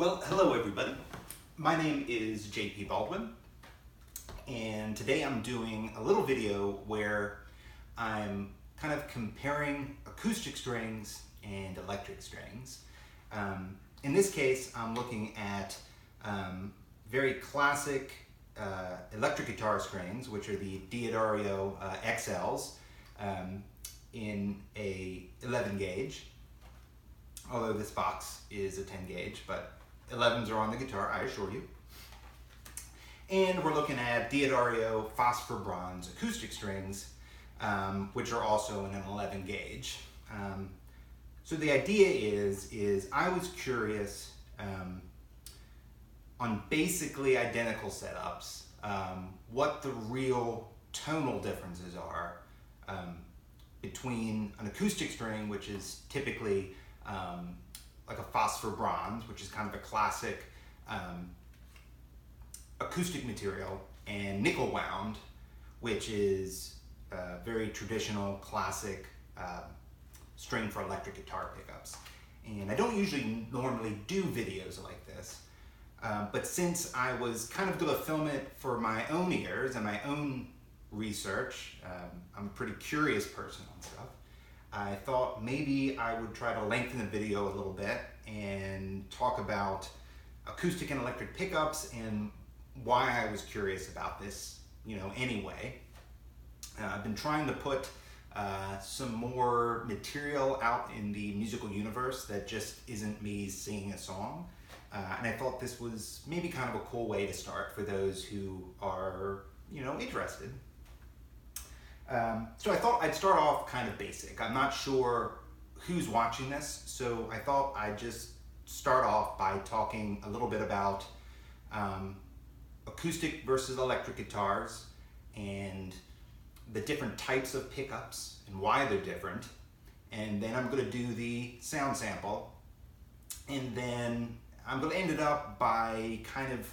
Well, hello everybody. My name is JP Baldwin, and today I'm doing a little video where I'm kind of comparing acoustic strings and electric strings. In this case, I'm looking at very classic electric guitar strings, which are the Diodario XLs in a 11 gauge. Although this box is a 10 gauge, but 11s are on the guitar, I assure you. And we're looking at Diodario phosphor bronze acoustic strings, which are also in an 11 gauge. So the idea is I was curious on basically identical setups, what the real tonal differences are between an acoustic string, which is typically like a phosphor bronze, which is kind of a classic acoustic material, and nickel wound, which is a very traditional classic string for electric guitar pickups. And I don't usually normally do videos like this, but since I was kind of going to film it for my own ears and my own research, I'm a pretty curious person on stuff, I thought maybe I would try to lengthen the video a little bit and talk about acoustic and electric pickups and why I was curious about this, anyway. I've been trying to put some more material out in the musical universe that just isn't me singing a song. And I thought this was maybe kind of a cool way to start for those who are, interested. So I thought I'd start off kind of basic. I'm not sure who's watching this, so I thought I'd just start off by talking a little bit about acoustic versus electric guitars and the different types of pickups and why they're different. And then I'm going to do the sound sample. And then I'm going to end it up by kind of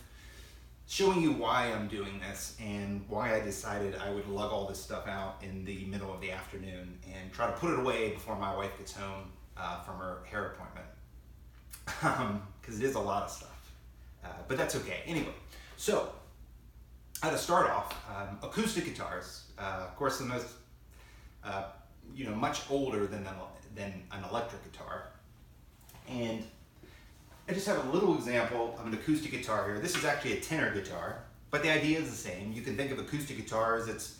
showing you why I'm doing this and why I decided I would lug all this stuff out in the middle of the afternoon and try to put it away before my wife gets home from her hair appointment. Because it is a lot of stuff, but that's okay. Anyway, so to start off, acoustic guitars, of course, the most, much older than an electric guitar. And I just have a little example of an acoustic guitar here. This is actually a tenor guitar, but the idea is the same. You can think of acoustic guitars, it's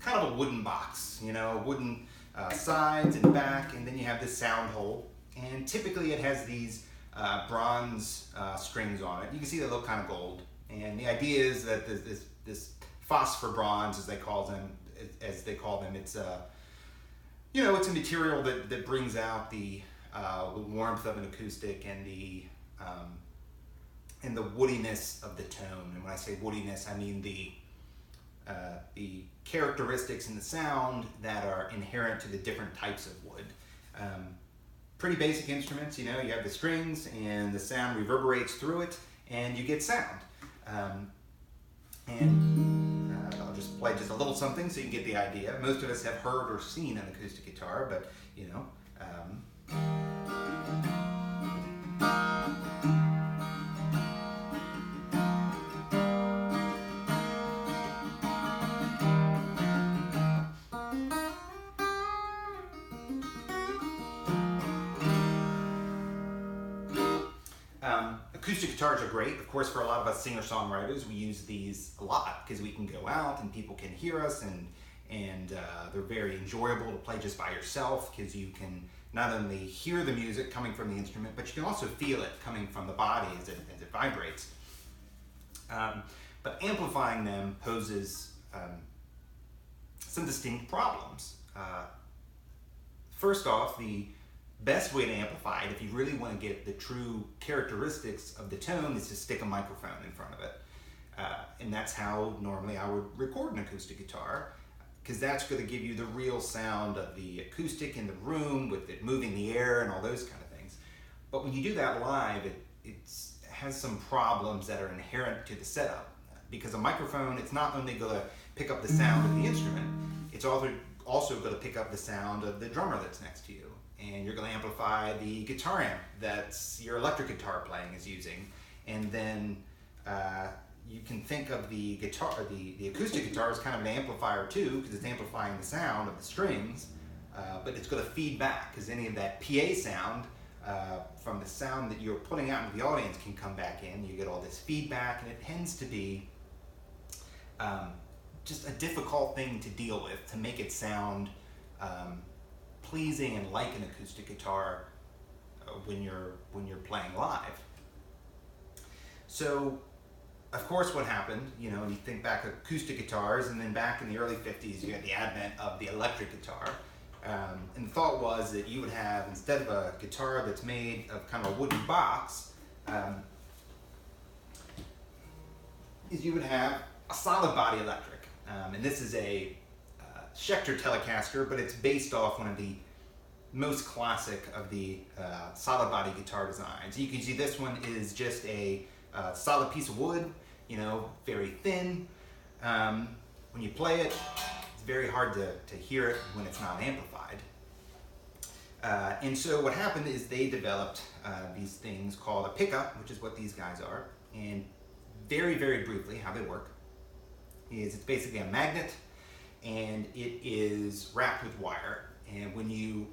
kind of a wooden box, wooden sides and back, and then you have this sound hole. And typically it has these bronze strings on it. You can see they look kind of gold. And the idea is that this phosphor bronze, as they call them, it's it's a material that brings out the warmth of an acoustic and the woodiness of the tone. And when I say woodiness, I mean the characteristics in the sound that are inherent to the different types of wood. Pretty basic instruments, you have the strings and the sound reverberates through it and you get sound. I'll just play just a little something so you can get the idea. Most of us have heard or seen an acoustic guitar, but acoustic guitars are great. Of course, for a lot of us singer-songwriters, we use these a lot because we can go out and people can hear us, and they're very enjoyable to play just by yourself because you can not only hear the music coming from the instrument, but you can also feel it coming from the body as it vibrates. But amplifying them poses some distinct problems. First off, the best way to amplify it, if you really want to get the true characteristics of the tone, is to stick a microphone in front of it. And that's how normally I would record an acoustic guitar, because that's going to give you the real sound of the acoustic in the room with it moving the air and all those kind of things. But when you do that live, it has some problems that are inherent to the setup. Because a microphone, it's not only going to pick up the sound of the instrument, it's also going to pick up the sound of the drummer that's next to you. and you're going to amplify the guitar amp that's your electric guitar playing is using. And then you can think of the guitar, the acoustic guitar as kind of an amplifier too, because it's amplifying the sound of the strings, but it's going to feed back, because any of that PA sound from the sound that you're putting out into the audience can come back in. You get all this feedback, and it tends to be just a difficult thing to deal with, to make it sound pleasing and like an acoustic guitar when you're playing live. So, of course, what happened, you think back acoustic guitars, and then back in the early 50s, you had the advent of the electric guitar. And the thought was that you would have, instead of a guitar that's made of kind of a wooden box, is you would have a solid body electric. And this is a Schecter Telecaster, but it's based off one of the most classic of the solid body guitar designs. You can see this one is just a solid piece of wood, very thin. When you play it, it's very hard to hear it when it's not amplified. And so what happened is they developed these things called a pickup, which is what these guys are. And very, very briefly, how they work is it's basically a magnet, and it is wrapped with wire. And when you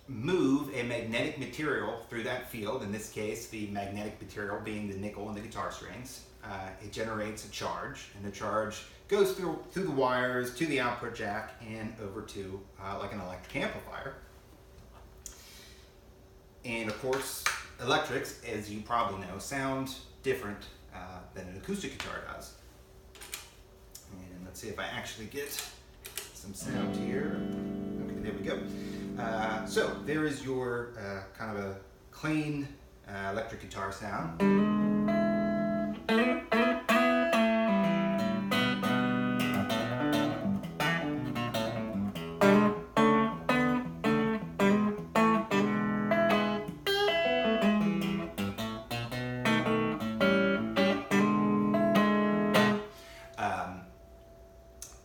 move a magnetic material through that field, in this case the magnetic material being the nickel and the guitar strings, it generates a charge, and the charge goes through the wires to the output jack and over to like an electric amplifier. And of course, electrics, as you probably know, sound different than an acoustic guitar does. And let's see if I actually get some sound here. Okay, there we go. So there is your kind of a clean electric guitar sound.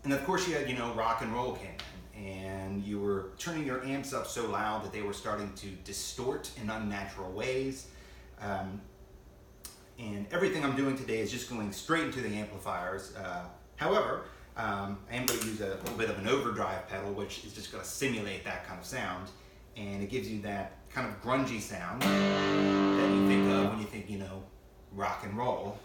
And of course you had, rock and roll came in, and you were turning your amps up so loud that they were starting to distort in unnatural ways. And everything I'm doing today is just going straight into the amplifiers. However, I am going to use a little bit of an overdrive pedal, which is just going to simulate that kind of sound. And it gives you that kind of grungy sound that you think of when you think, rock and roll.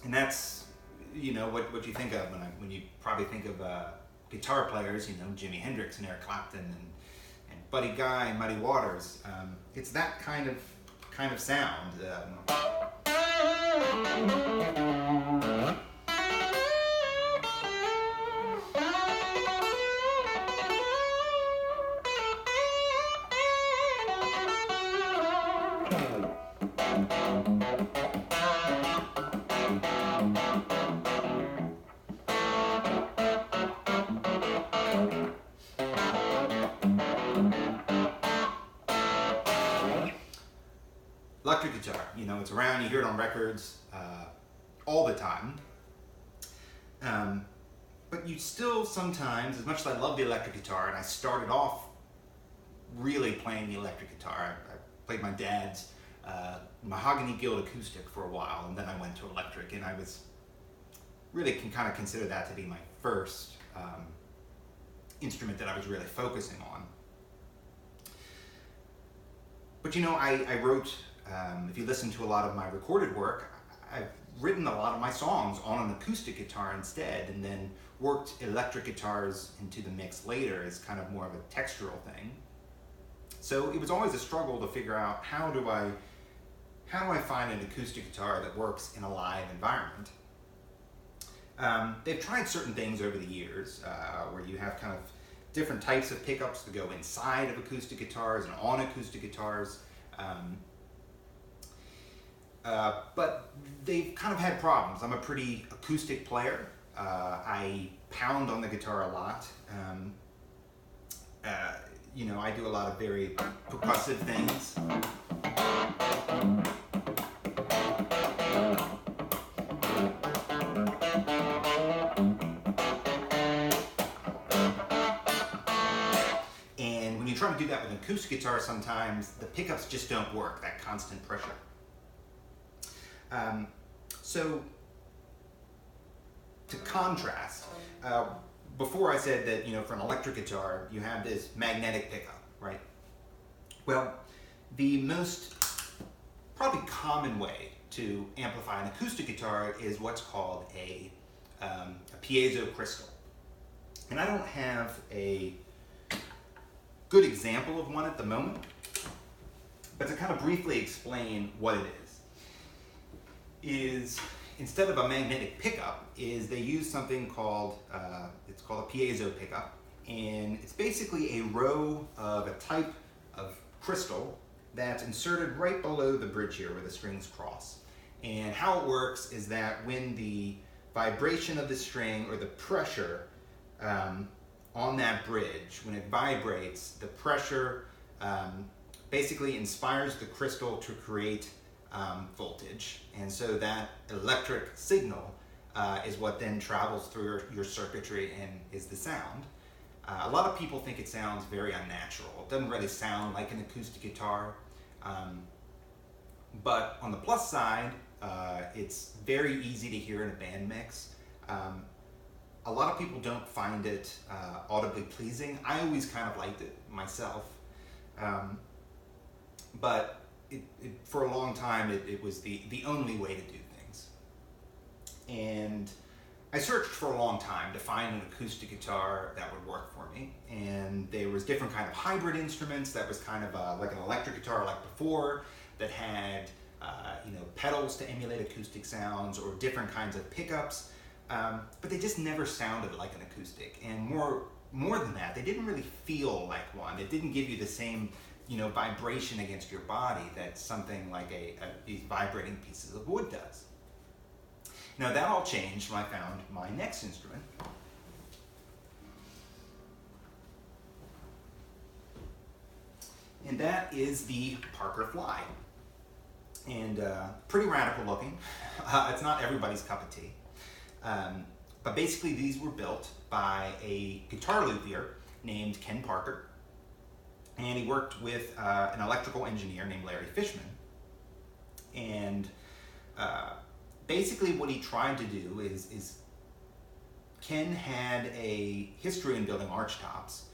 And that's, what you think of when you probably think of guitar players, Jimi Hendrix and Eric Clapton and Buddy Guy and Muddy Waters. It's that kind of sound. Electric guitar, it's around, you hear it on records all the time. But you still sometimes, as much as I love the electric guitar, and I started off really playing the electric guitar, I played my dad's mahogany guild acoustic for a while, and then I went to electric, and I can kind of consider that to be my first instrument that I was really focusing on. But I wrote, if you listen to a lot of my recorded work, I've written a lot of my songs on an acoustic guitar instead, and then worked electric guitars into the mix later as kind of more of a textural thing. So it was always a struggle to figure out how do I find an acoustic guitar that works in a live environment. They've tried certain things over the years where you have kind of different types of pickups that go inside of acoustic guitars and on acoustic guitars. But they've kind of had problems. I'm a pretty acoustic player. I pound on the guitar a lot. I do a lot of very percussive things. do that with an acoustic guitar, sometimes the pickups just don't work, that constant pressure. So to contrast, before I said that, for an electric guitar, you have this magnetic pickup, right? Well, the most probably common way to amplify an acoustic guitar is what's called a piezo crystal. And I don't have a good example of one at the moment, but to kind of briefly explain what it is instead of a magnetic pickup, is they use something called, it's called a piezo pickup, and it's basically a row of a type of crystal that's inserted right below the bridge here where the strings cross. And how it works is that when the vibration of the string or the pressure on that bridge, when it vibrates, the pressure basically inspires the crystal to create voltage, and so that electric signal is what then travels through your circuitry and is the sound. A lot of people think it sounds very unnatural. It doesn't really sound like an acoustic guitar, but on the plus side, it's very easy to hear in a band mix. A lot of people don't find it audibly pleasing. I always kind of liked it myself, but for a long time it was the only way to do things. And I searched for a long time to find an acoustic guitar that would work for me, and there was different kind of hybrid instruments that was kind of like an electric guitar like before, that had pedals to emulate acoustic sounds or different kinds of pickups, but they just never sounded like an acoustic. And more than that, they didn't really feel like one. It didn't give you the same vibration against your body that something like these vibrating pieces of wood does. Now that all changed when I found my next instrument. And that is the Parker Fly. And pretty radical looking. It's not everybody's cup of tea. But basically these were built by a guitar luthier named Ken Parker. And he worked with an electrical engineer named Larry Fishman. And basically what he tried to do is Ken had a history in building arch tops,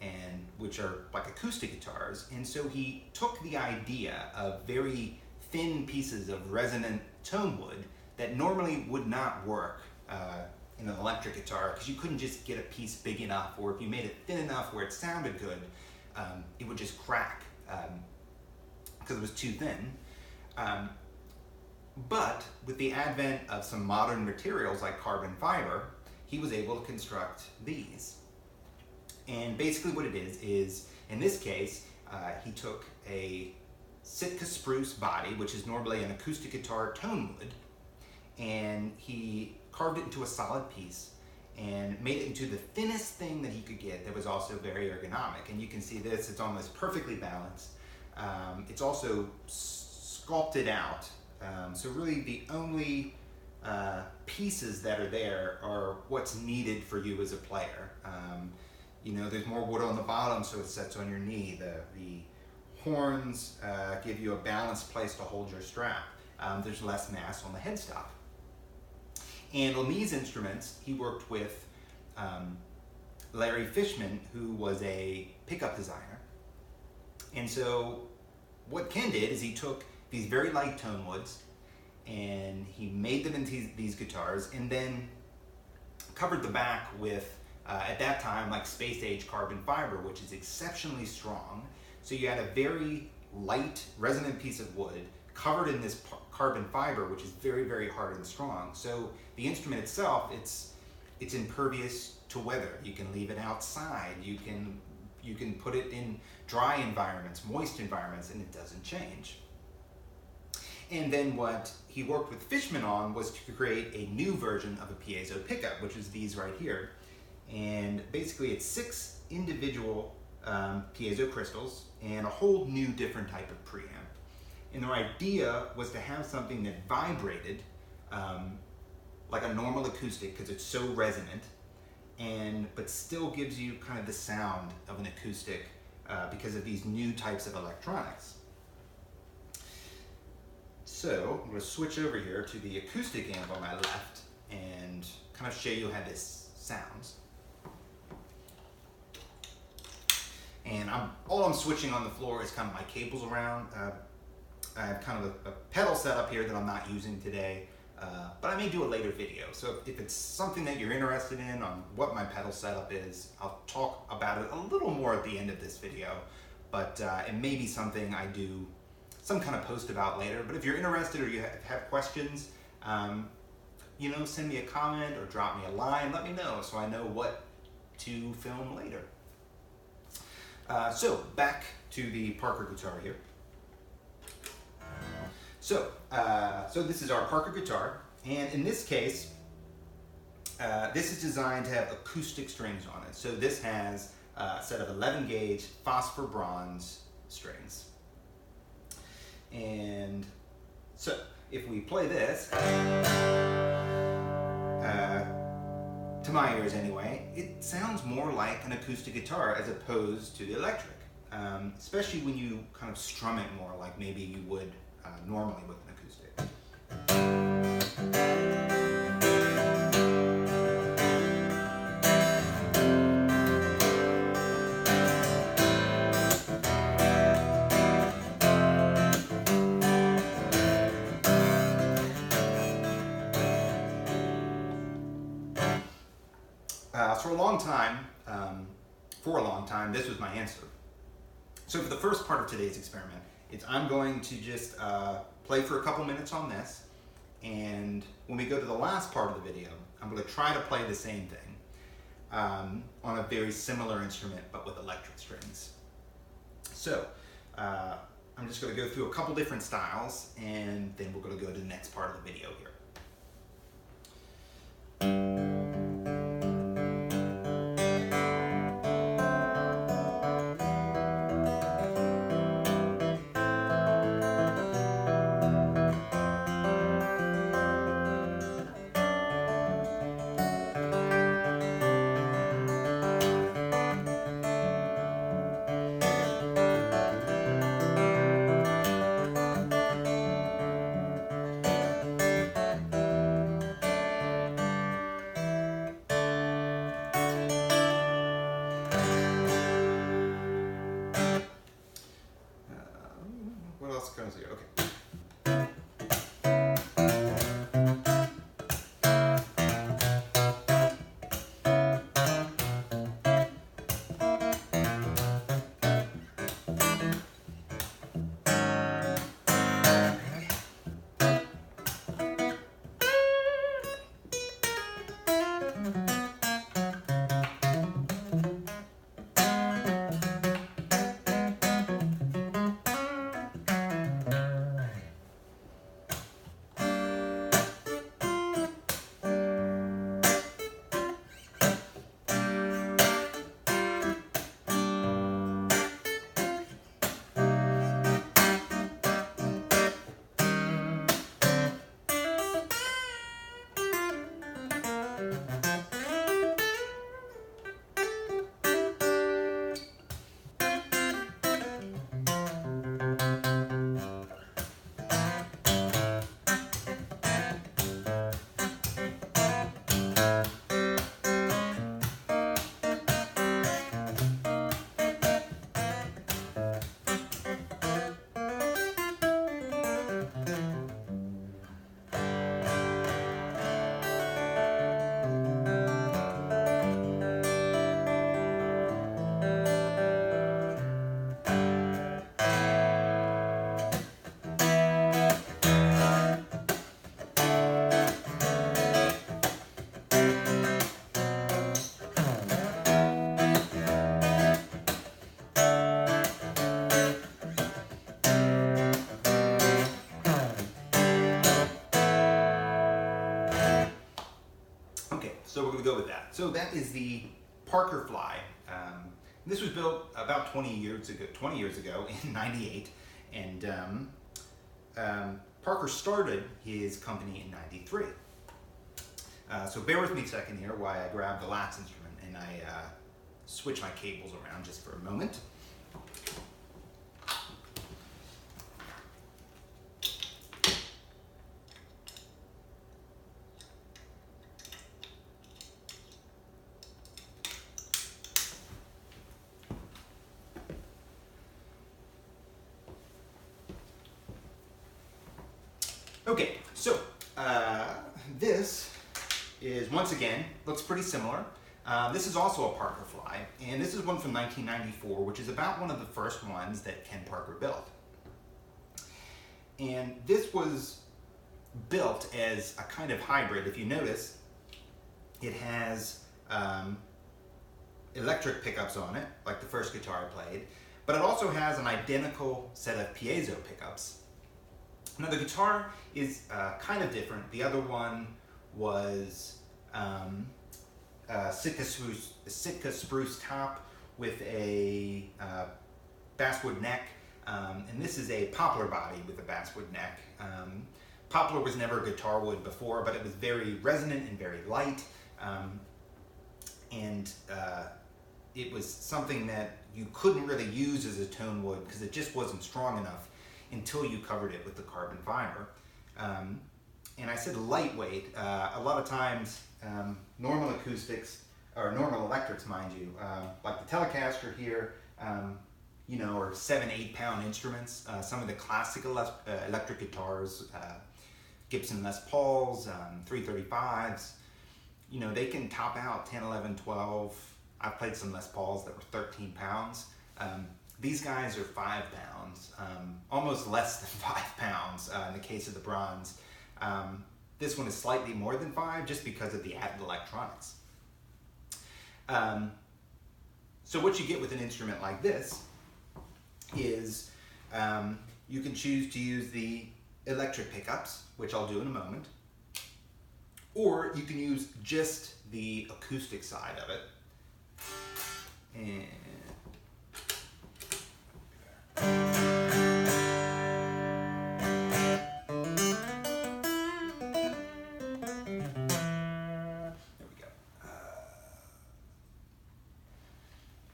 and which are like acoustic guitars. And so he took the idea of very thin pieces of resonant tone wood that normally would not work in an electric guitar, because you couldn't just get a piece big enough, or if you made it thin enough where it sounded good, it would just crack because it was too thin. But with the advent of some modern materials like carbon fiber, he was able to construct these. And basically what it is in this case, he took a Sitka spruce body, which is normally an acoustic guitar tone wood, and he carved it into a solid piece and made it into the thinnest thing that he could get that was also very ergonomic. And you can see this, it's almost perfectly balanced. It's also sculpted out. So really the only pieces that are there are what's needed for you as a player. There's more wood on the bottom so it sets on your knee. The horns give you a balanced place to hold your strap. There's less mass on the headstock. And on these instruments, he worked with Larry Fishman, who was a pickup designer. And so what Ken did is he took these very light tone woods and he made them into these guitars, and then covered the back with, at that time, like space age carbon fiber, which is exceptionally strong. So you had a very light resonant piece of wood covered in this carbon fiber, which is very, very hard and strong. So the instrument itself, it's impervious to weather. You can leave it outside. You can put it in dry environments, moist environments, and it doesn't change. And then what he worked with Fishman on was to create a new version of a piezo pickup, which is these right here. And basically it's 6 individual piezo crystals and a whole new different type of preamp. And their idea was to have something that vibrated like a normal acoustic, because it's so resonant, but still gives you kind of the sound of an acoustic because of these new types of electronics. So I'm going to switch over here to the acoustic amp on my left and kind of show you how this sounds. And all I'm switching on the floor is kind of my cables around. I have kind of a pedal setup here that I'm not using today, but I may do a later video. So if it's something that you're interested in on what my pedal setup is, I'll talk about it a little more at the end of this video, but it may be something I do some kind of post about later. But if you're interested or you have questions, you know, send me a comment or drop me a line, let me know so I know what to film later. So back to the Parker guitar here. So this is our Parker guitar, and in this case, this is designed to have acoustic strings on it. So this has a set of 11 gauge phosphor bronze strings. And so if we play this, to my ears anyway, it sounds more like an acoustic guitar as opposed to the electric, especially when you kind of strum it more like maybe you would normally with an acoustic. For a long time, this was my answer. So for the first part of today's experiment, I'm going to just play for a couple minutes on this, and when we go to the last part of the video, I'm going to try to play the same thing on a very similar instrument, but with electric strings. So I'm just going to go through a couple different styles, and then we're going to go to the next part of the video here. What else comes here? Okay. So we're going to go with that. So that is the Parker Fly. This was built about 20 years ago in '98, and Parker started his company in '93. So bear with me a second here while I grab the last instrument and I switch my cables around just for a moment. Okay, so this is, once again, looks pretty similar. This is also a Parker Fly, and this is one from 1994, which is about one of the first ones that Ken Parker built. And this was built as a kind of hybrid. If you notice, it has electric pickups on it, like the first guitar I played, but it also has an identical set of piezo pickups. Now the guitar is kind of different. The other one was Sitka spruce top with a basswood neck, and this is a poplar body with a basswood neck. Poplar was never guitar wood before, but it was very resonant and very light, and it was something that you couldn't really use as a tone wood because it just wasn't strong enough until you covered it with the carbon fiber. And I said lightweight. A lot of times, normal acoustics, or normal electrics, mind you, like the Telecaster here, you know, are 7-8 pound instruments. Some of the classic electric guitars, Gibson Les Pauls, 335s, you know, they can top out 10, 11, 12. I've played some Les Pauls that were 13 pounds. These guys are 5 pounds, almost less than 5 pounds in the case of the bronze. This one is slightly more than 5 just because of the added electronics. So what you get with an instrument like this is you can choose to use the electric pickups, which I'll do in a moment, or you can use just the acoustic side of it. And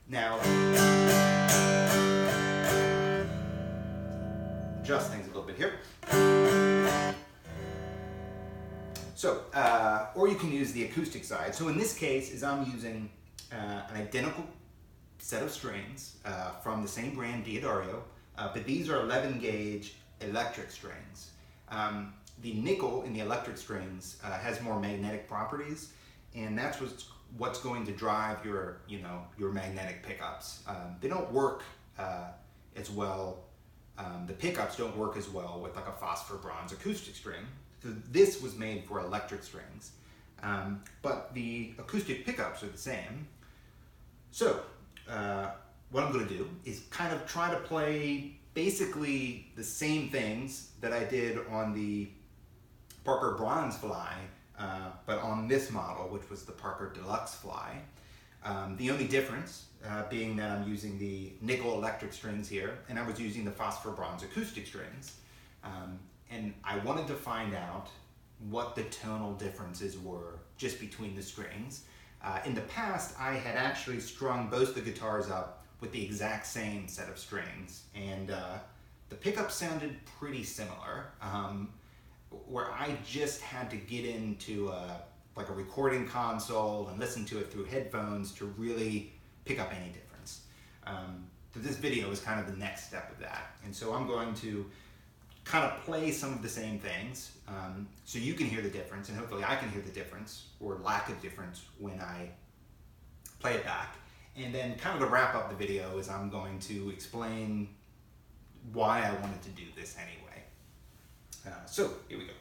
now, adjust things a little bit here. So, or you can use the acoustic side. So in this case, is I'm using an identical set of strings from the same brand, Diodario, but these are 11 gauge electric strings. The nickel in the electric strings has more magnetic properties, and that's what's going to drive your, your magnetic pickups. They don't work as well. The pickups don't work as well with like a phosphor bronze acoustic string. So this was made for electric strings, but the acoustic pickups are the same. So what I'm going to do is kind of try to play basically the same things that I did on the Parker Bronze Fly, but on this model, which was the Parker Deluxe Fly. The only difference being that I'm using the nickel electric strings here, and I was using the phosphor bronze acoustic strings. And I wanted to find out what the tonal differences were just between the strings. In the past, I had actually strung both the guitars up with the exact same set of strings, and the pickups sounded pretty similar, where I just had to get into like a recording console and listen to it through headphones to really pick up any difference. So this video is kind of the next step of that, and so I'm going to kind of play some of the same things so you can hear the difference, and hopefully I can hear the difference or lack of difference when I play it back. And then kind of to wrap up the video is I'm going to explain why I wanted to do this anyway. So here we go.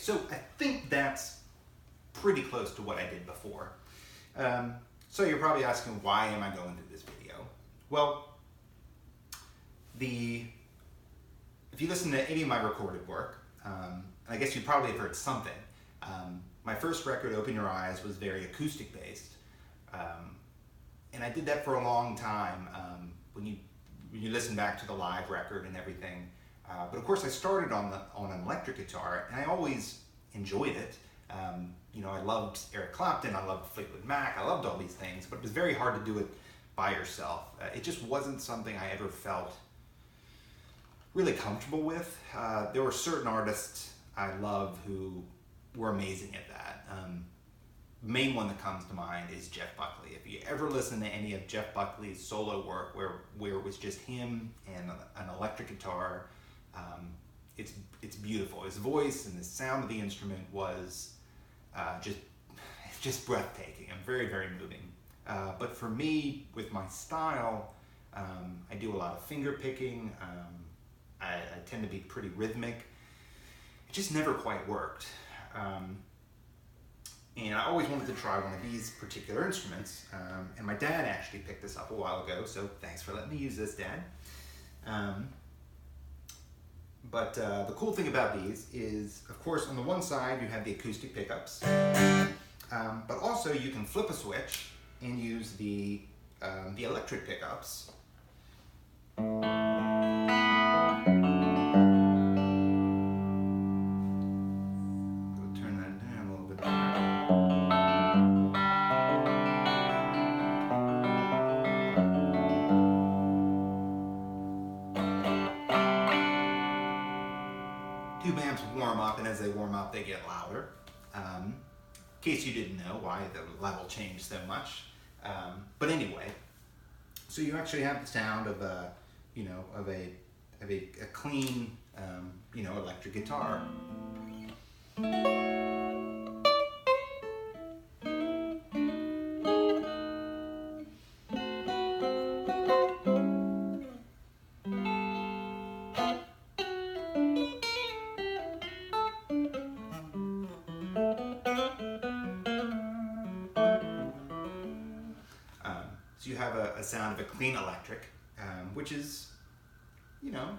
so I think that's pretty close to what I did before. So you're probably asking, why am I going through this video? Well, if you listen to any of my recorded work, I guess you probably have heard something. My first record, Open Your Eyes, was very acoustic based. And I did that for a long time when you listen back to the live record and everything. But of course I started on an electric guitar, and I always enjoyed it. You know, I loved Eric Clapton, I loved Fleetwood Mac, I loved all these things, but it was very hard to do it by yourself. It just wasn't something I ever felt really comfortable with. There were certain artists I love who were amazing at that. The main one that comes to mind is Jeff Buckley. If you ever listen to any of Jeff Buckley's solo work where it was just him and an electric guitar, it's beautiful. His voice and the sound of the instrument was just breathtaking and very, very moving. But for me, with my style, I do a lot of finger picking. I tend to be pretty rhythmic. It just never quite worked. And I always wanted to try one of these particular instruments. And my dad actually picked this up a while ago, so thanks for letting me use this, Dad. But the cool thing about these is, of course, on the one side you have the acoustic pickups, but also you can flip a switch and use the electric pickups. Tube amps warm up, and as they warm up, they get louder. In case you didn't know why the level changed so much. But anyway, so you actually have the sound of a clean, electric guitar. So you have a sound of a clean electric, which is,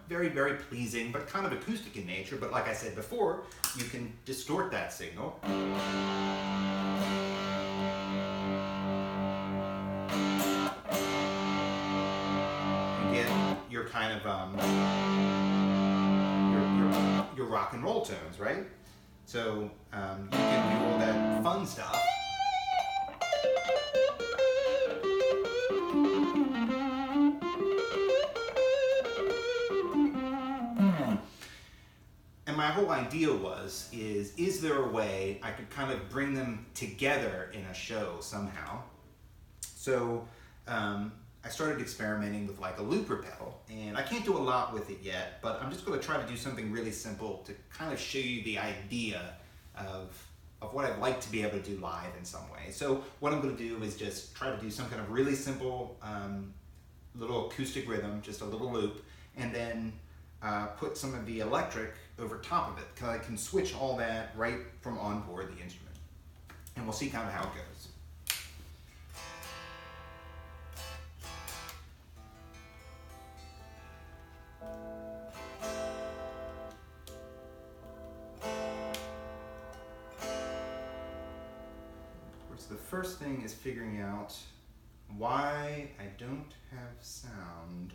very, very pleasing, but kind of acoustic in nature. But like I said before, you can distort that signal. And get your kind of, your rock and roll tones, right? So you can do all that fun stuff. My whole idea is there a way I could kind of bring them together in a show somehow? So I started experimenting with like a looper pedal, and I can't do a lot with it yet, but I'm just going to try to do something really simple to kind of show you the idea of what I'd like to be able to do live in some way. So what I'm going to do is just try to do some kind of really simple little acoustic rhythm, just a little loop, and then put some of the electric over top of it, because I can switch all that right from on board the instrument. And we'll see kind of how it goes. Of course, the first thing is figuring out why I don't have sound.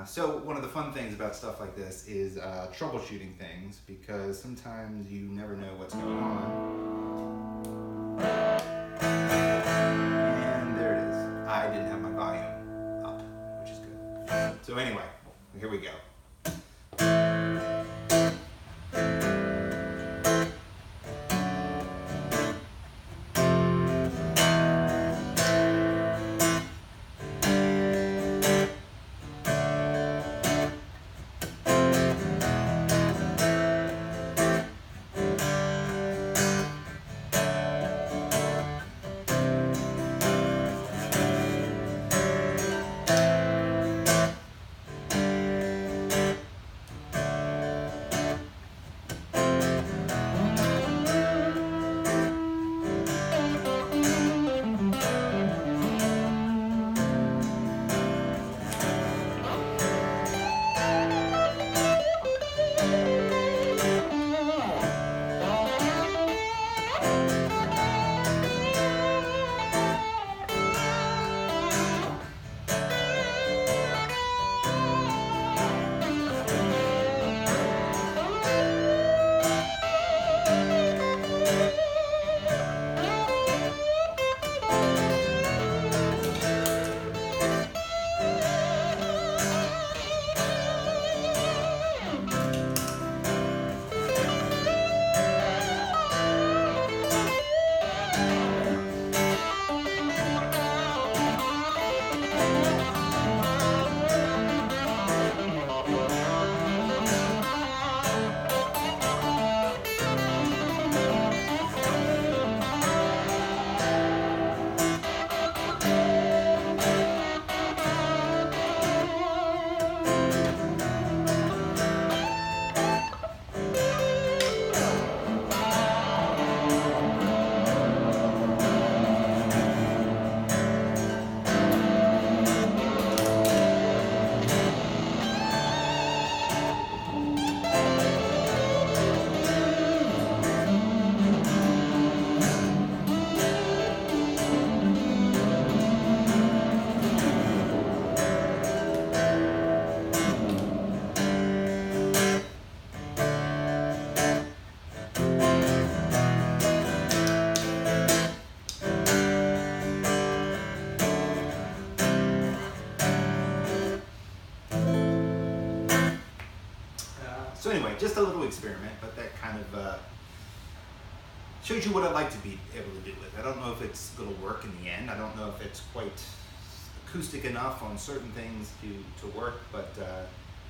So one of the fun things about stuff like this is troubleshooting things, because sometimes you never know what's going on. And there it is. I didn't have my volume up, which is good. So anyway, here we go. anyway, just a little experiment, but that kind of shows you what I'd like to be able to do with it. I don't know if it's going to work in the end. I don't know if it's quite acoustic enough on certain things to work, but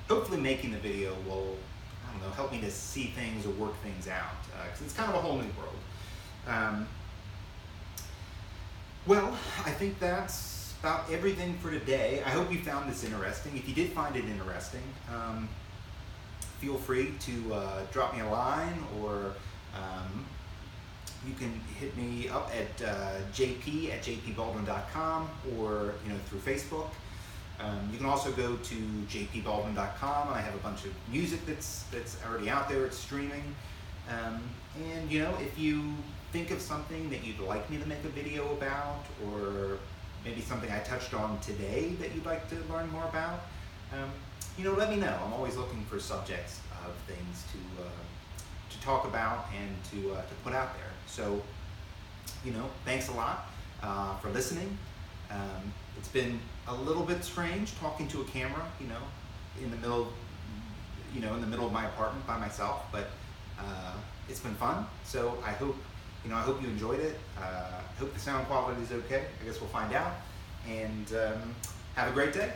hopefully making the video will, I don't know, help me to see things or work things out, because it's kind of a whole new world. Well, I think that's about everything for today. I hope you found this interesting. If you did find it interesting, feel free to drop me a line, or you can hit me up at jp@jpbaldwin.com, or through Facebook. You can also go to jpbaldwin.com, and I have a bunch of music that's already out there. It's streaming. And if you think of something that you'd like me to make a video about, or maybe something I touched on today that you'd like to learn more about, let me know. I'm always looking for subjects of things to talk about and to put out there. So, thanks a lot for listening. It's been a little bit strange talking to a camera, in the middle of my apartment by myself, but it's been fun. So I hope you enjoyed it. I hope the sound quality is okay. I guess we'll find out. And have a great day.